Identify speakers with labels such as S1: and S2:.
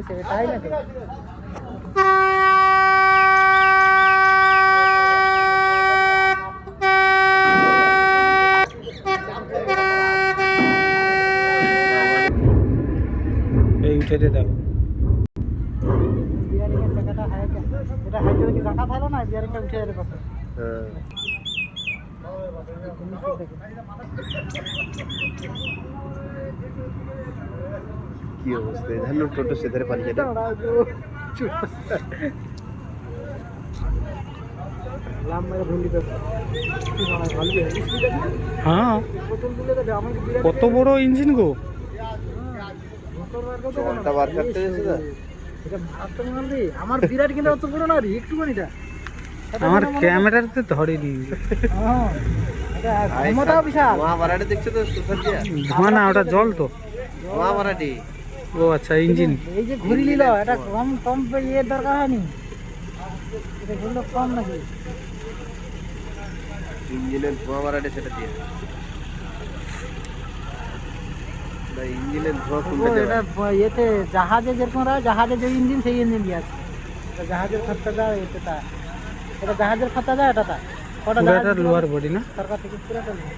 S1: সেটাই নাকি?
S2: এই উঠে দিয়ে দেখো
S1: বিয়ারিংয়ের চাকাটা হাই, এটা হাই করে কি চাকা থাকলো না, বিয়ারিংটা উঠে যাবে কত।
S3: কি অবস্থা জানো, টোটো সেধারে পালিয়ে যায়।
S2: হ্যাঁ কত বড় ইঞ্জিন গো।
S3: জলটা বার করতে গেছে না?
S1: আমার বিরাট কিন্তু অত বড় না রে, একটুখানিটা।
S2: আমার ক্যামেরাতে ধরেনি।
S1: ক্ষমতা বিশাল।
S3: মহাভারতে দেখছো তো সুপার দিয়া?
S2: ধোঁয়া না, ওটা জল তো।
S3: মহাভারতে
S2: ও আচ্ছা, ইঞ্জিন।
S1: এই যে ঘুরি নিল, এটা কম কম ইয়ের দরকার হয়নি, এটা ঘুরলো কম নাকি?
S3: ইঞ্জিনের মহাভারতে সেটা দিয়ে না, ইঞ্জিনের ধোঁয়া কমবে
S1: এটা ইয়েতে জাহাজে যেরকম হয়, জাহাজে যে ইঞ্জিন সেই ইঞ্জিন দিয়ে আছে। এটা জাহাজের খরচা যায়, এটা এটা জাহাজের খরচা যায়, এটা তা কটা জাহাজ
S2: লোয়ার বডি না?
S1: সরকার থেকে পুরোটা নেয়।